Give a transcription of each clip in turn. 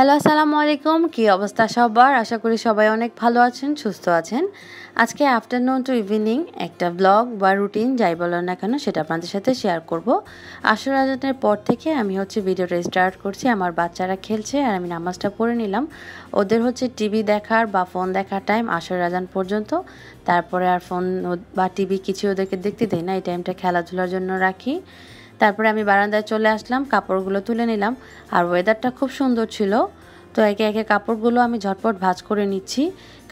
Hello, আসসালামু আলাইকুম। কি অবস্থা সবার? আশা করি সবাই অনেক ভালো আছেন, সুস্থ আছেন। আজকে আফটারনুন টু ইভিনিং একটা ব্লগ বা রুটিন যাই বলো না কেন সেটা আপনাদের সাথে শেয়ার করব। আসর আজানের পর থেকে আমি ভিডিওটা স্টার্ট করছি। আমার বাচ্চারা খেলছে আর আমি নামাজটা পড়ে নিলাম। ওদের টিভি দেখার বা ফোন দেখার টাইম আসর আজান পর্যন্ত। তারপরে আর ফোন বা টিভি কিছু ওদেরকে দেখতে দেই না, এই টাইমটা খেলাধুলার জন্য রাখি। তারপরে আমি বারান্দায় চলে আসলাম, কাপড়গুলো তুলে নিলাম। আর ওয়েদারটা খুব সুন্দর ছিল, তো একে একে কাপড়গুলো আমি ঝটপট ভাঁজ করে নিচ্ছি।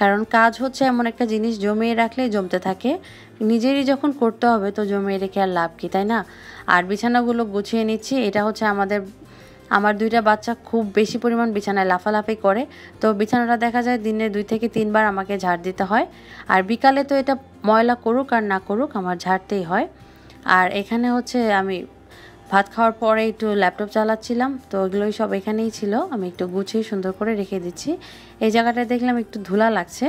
কারণ কাজ এমন একটা জিনিস, জমিয়ে রাখলে জমতে থাকে। নিজেরই যখন করতে হবে তো জমিয়ে রেখে আর লাভ কি, তাই না? আর বিছানাগুলো গুছিয়ে নিচ্ছি। এটা আমার দুইটা বাচ্চা খুব বেশি পরিমাণ বিছানায় লাফালাফি করে, তো বিছানাটা দেখা যায় দিনে 2 থেকে 3 বার আমাকে ঝাড় দিতে হয়। আর বিকালে তো এটা ময়লা করুক আর না করুক আমার ঝাড়তেই হয়। আর এখানে আমি ভাত খাওয়ার পরে একটু ল্যাপটপ চালাচ্ছিলাম, তো ওগুলোই সব এখানেই ছিল। আমি একটু গুছিয়ে সুন্দর করে রেখে দিচ্ছি। এই জায়গাটায় দেখলাম একটু ধুলা লাগছে,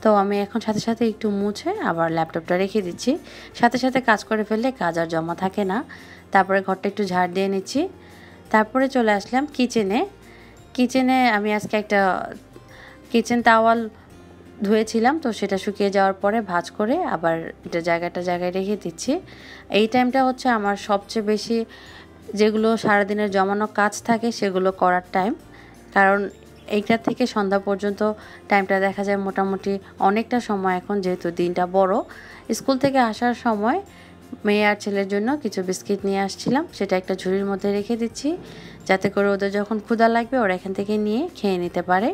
তো আমি এখন সাথে সাথে একটু মুছে আবার ল্যাপটপটা রেখে দিচ্ছি। সাথে সাথে কাজ করে ফেললে কাজ আর জমা থাকে না। তারপরে ঘরটা একটু ঝাড় দিয়ে নিচ্ছি। তারপরে চলে আসলাম কিচেনে আমি আজকে একটা কিচেন টাওয়াল ধুয়েছিলাম, তো সেটা শুকিয়ে যাওয়ার পরে ভাঁজ করে আবার এটা জায়গায় রেখে দিচ্ছি। এই টাইমটা আমার সবচেয়ে বেশি যেগুলো সারাদিনের জমানো কাজ থাকে সেগুলো করার টাইম। কারণ এইটা থেকে সন্ধ্যা পর্যন্ত টাইমটা দেখা যায় মোটামুটি অনেকটা সময়। এখন যেহেতু দিনটা বড়, স্কুল থেকে আসার সময় মেয়ে আর ছেলের জন্য কিছু বিস্কিট নিয়ে আসছিলাম, সেটা একটা ঝুড়ির মধ্যে রেখে দিচ্ছি, যাতে করে ওদের যখন ক্ষুধা লাগবে ওরা এখান থেকে নিয়ে খেয়ে নিতে পারে।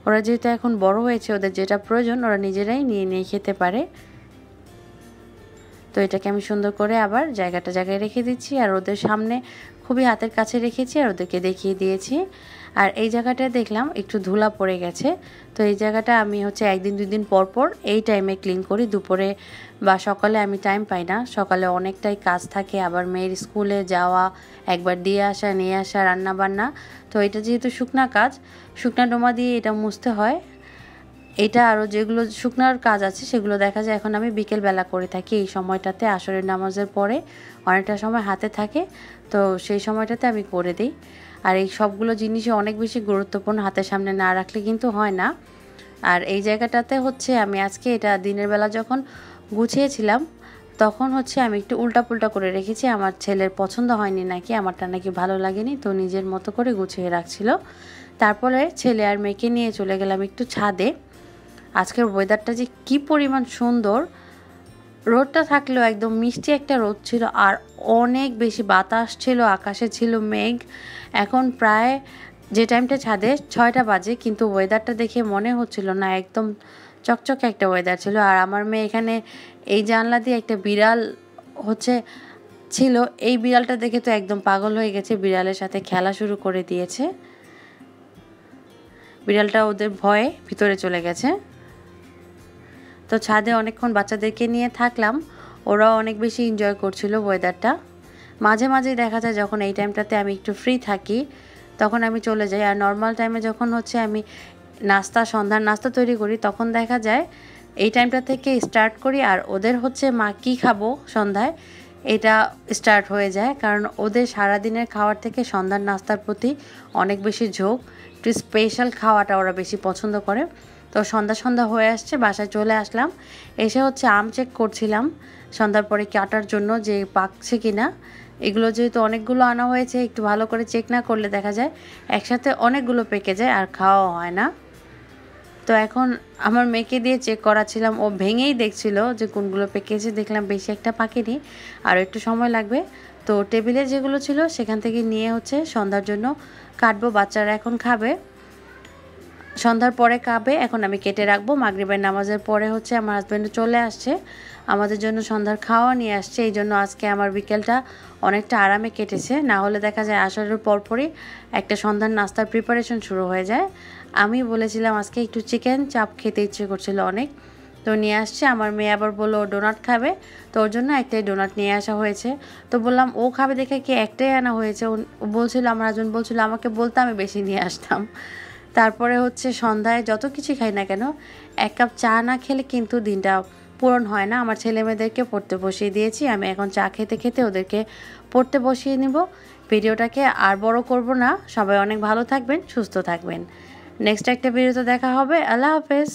ওরা যেহেতু এখন বড় হয়েছে, ওদের যেটা প্রয়োজন ওরা নিজেরাই নিয়ে খেতে পারে। তো এটাকে আমি সুন্দর করে আবার জায়গায় রেখে দিচ্ছি। আর ওদের সামনে খুবই হাতের কাছে রেখেছি আর ওদেরকে দেখিয়ে দিয়েছি। আর এই জায়গাটায় দেখলাম একটু ধুলা পড়ে গেছে, তো এই জায়গাটা আমি 1-2 দিন পর এই টাইমে ক্লিন করি। দুপুরে বা সকালে আমি টাইম পাই না, সকালে অনেকটাই কাজ থাকে, আবার মেয়ের স্কুলে যাওয়া, একবার দিয়ে আসা নিয়ে আসা, রান্না বান্না। তো এটা যেহেতু শুকনা ডোমা দিয়ে এটা মুছতে হয়। এটা আরও যেগুলো শুকনার কাজ আছে সেগুলো দেখা যায় এখন আমি বিকেলবেলা করে থাকি। এই সময়টাতে আসরের নামাজের পরে অনেকটা সময় হাতে থাকে, তো সেই সময়টাতে আমি করে দিই। আর এই সবগুলো জিনিসই অনেক বেশি গুরুত্বপূর্ণ, হাতের সামনে না রাখলে কিন্তু হয় না। আর এই জায়গাটাতে আমি আজকে এটা দিনের বেলা যখন গুছিয়েছিলাম তখন আমি একটু উল্টাপুল্টা করে রেখেছি। আমার ছেলের পছন্দ হয়নি নাকি, আমারটা নাকি ভালো লাগেনি, তো নিজের মতো করে গুছিয়ে রাখছিল। তারপরে ছেলে আর মেয়েকে নিয়ে চলে গেলাম একটু ছাদে। আজকের ওয়েদারটা যে কী পরিমাণ সুন্দর, রোদটা থাকলেও একদম মিষ্টি একটা রোদ ছিল, আর অনেক বেশি বাতাস ছিল, আকাশে ছিল মেঘ। এখন প্রায় যে টাইমটা ছাদে 6টা বাজে, কিন্তু ওয়েদারটা দেখে মনে হচ্ছিল না, একদম চকচকে একটা ওয়েদার ছিল। আর আমার মেয়ে এখানে এই জানলা দিয়ে একটা বিড়াল ছিল, এই বিড়ালটা দেখে তো একদম পাগল হয়ে গেছে, বিড়ালের সাথে খেলা শুরু করে দিয়েছে। বিড়ালটা ওদের ভয়ে ভিতরে চলে গেছে। তো ছাদে অনেকক্ষণ বাচ্চাদেরকে নিয়ে থাকলাম, ওরাও অনেক বেশি এনজয় করছিল ওয়েদারটা। মাঝে মাঝেই দেখা যায় যখন এই টাইমটাতে আমি একটু ফ্রি থাকি তখন আমি চলে যাই। আর নর্মাল টাইমে যখন আমি সন্ধ্যার নাস্তা তৈরি করি তখন দেখা যায় এই টাইমটা থেকে স্টার্ট করি। আর ওদের মা কী খাবো সন্ধ্যায় এটা স্টার্ট হয়ে যায়, কারণ ওদের সারাদিনের খাওয়ার থেকে সন্ধ্যার নাস্তার প্রতি অনেক বেশি ঝোঁক। একটু স্পেশাল খাওয়াটা ওরা বেশি পছন্দ করে। তো সন্ধ্যা হয়ে আসছে, বাসায় চলে আসলাম। এসে আম চেক করছিলাম সন্ধ্যার পরে কাটার জন্য যে পাকছে কিনা। এগুলো যেহেতু অনেকগুলো আনা হয়েছে, একটু ভালো করে চেক না করলে দেখা যায় একসাথে অনেকগুলো পেকে যায় আর খাওয়া হয় না। তো এখন আমার মেয়েকে দিয়ে চেক করাচ্ছিলাম, ও ভেঙেই দেখছিল যে কোনগুলো পেকেছে। দেখলাম বেশি একটা পাকেনি, আর একটু সময় লাগবে। তো টেবিলে যেগুলো ছিল সেখান থেকে নিয়ে সন্ধ্যার জন্য কাটবো। বাচ্চারা এখন খাবে, সন্ধ্যার পরে খাবে, এখন আমি কেটে রাখবো। মাগরিবের নামাজের পরে আমার হাজব্যান্ড চলে আসছে, আমাদের জন্য সন্ধ্যার খাওয়া নিয়ে আসছে। এই জন্য আজকে আমার বিকেলটা অনেকটা আরামে কেটেছে। না হলে দেখা যায় আসরের পরপরই একটা সন্ধ্যার নাস্তার প্রিপারেশন শুরু হয়ে যায়। আমি বলেছিলাম আজকে একটু চিকেন চাপ খেতে ইচ্ছে করছিল অনেক, তো নিয়ে আসছে। আমার মেয়ে আবার বললো ডোনাট খাবে, তো ওর জন্য একটাই ডোনাট নিয়ে আসা হয়েছে। তো বললাম ও খাবে দেখে কি একটাই আনা হয়েছে। ও বলছিল, আমার হাজব্যান্ড বলছিল আমাকে বলতে আমি বেশি নিয়ে আসতাম। তারপরে সন্ধ্যায় যত কিছু খাই না কেন 1 কাপ চা না খেলে কিন্তু দিনটা পূরণ হয় না। আমার ছেলে মেয়েদেরকে পড়তে বসিয়ে দিয়েছি, আমি এখন চা খেতে খেতে ওদেরকে পড়তে বসিয়ে নিব। ভিডিওটাকে আর বড় করব না। সবাই অনেক ভালো থাকবেন, সুস্থ থাকবেন। নেক্সট একটা ভিডিওতে দেখা হবে। আল্লাহ হাফেজ।